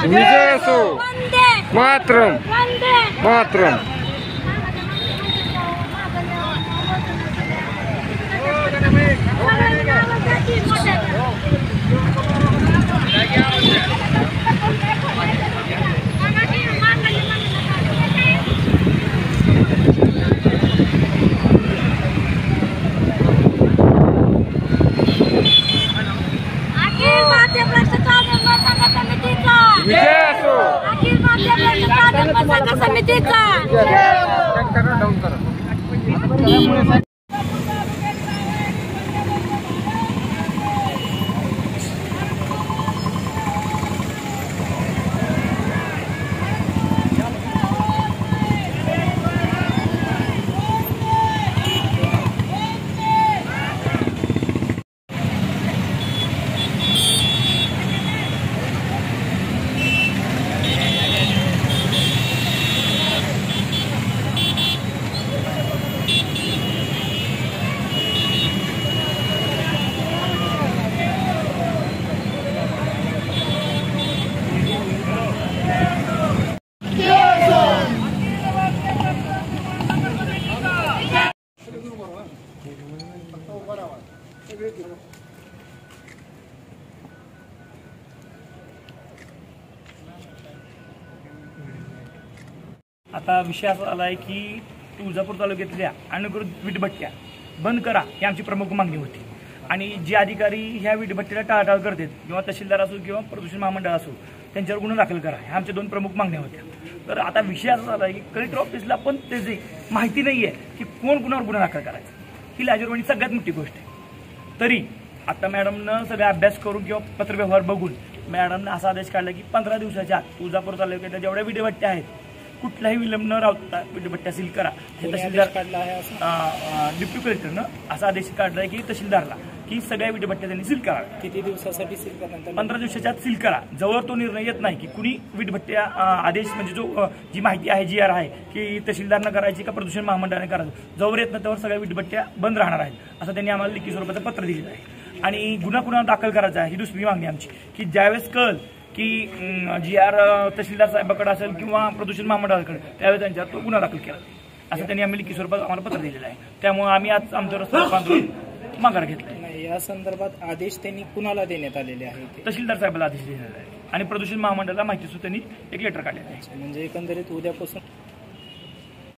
विजय असो. मातरम मातरम. विजय असो. अखिल महाराष्ट्र समितीचा. आता विषय असा आला आहे की तुळजापूर तालुक्यातल्या अनधिकृत वीटभट्ट्या बंद करा ही आमची प्रमुख मागणी होती. आणि जे अधिकारी ह्या वीटभट्टीला टाळाटाळ करतात किंवा तहसीलदार असो किंवा प्रदूषण महामंडळ असो त्यांच्यावर गुन्हा दाखल करा ह्या आमच्या दोन प्रमुख मागण्या होत्या. तर आता विषय असा झाला आहे की कलेक्टर ऑफिसला पण त्याची माहिती नाही आहे की कोण कुणावर गुन्हा दाखल करायचा. ही लाजिरवाणी सगळ्यात मोठी गोष्ट आहे. तरी आता मॅडमनं सगळा अभ्यास करून किंवा पत्रव्यवहार बघून मॅडमनं असा आदेश काढला की 15 दिवसाच्या आत तुळजापूर तालुक्यातल्या जेवढ्या वीटभट्ट्या आहेत कुठलाही विलंब न राहता वीटभट्ट्या सील करा. हे तहसीलदार डिप्टी कलेक्टरनं असा आदेश काढला आहे की तहसीलदारला की सगळ्या वीटभट्ट्या त्यांनी सील करा. किती दिवसासाठी सील करणार? 15 दिवसाच्या आत सील करा. जवळ तो निर्णय येत नाही की कुणी वीटभट्ट्या आदेश म्हणजे जो जी माहिती आहे GR आहे की तहसीलदारनं करायची का प्रदूषण महामंडळाने करायचं जवळ येत नाही त्यावर सगळ्या वीटभट्ट्या बंद राहणार आहेत असं त्यांनी आम्हाला लिखित स्वरूपाचं पत्र दिलेलं आहे. आणि गुन्हा कुणाला दाखल करायचा आहे ही दुसरी मागणी आमची की ज्यावेळेस कळल की GR तहसीलदार साहेबाकडे असेल किंवा प्रदूषण महामंडळाकडे त्यावेळेस त्यांच्यावर तो गुन्हा दाखल केला असं त्यांनी आम्ही लिखित स्वरूपात आम्हाला पत्र दिलेलं आहे. त्यामुळे आम्ही आज आमचं रस्ता माघार घेतलाय. या संदर्भात आदेश त्यांनी कुणाला देण्यात आलेले आहेत? तहसीलदार साहेबाला आदेश दिलेला आहे आणि प्रदूषण महामंडळाला माहिती सुद्धा त्यांनी एक लेटर काढलेलं आहे. म्हणजे एकंदरीत उद्यापासून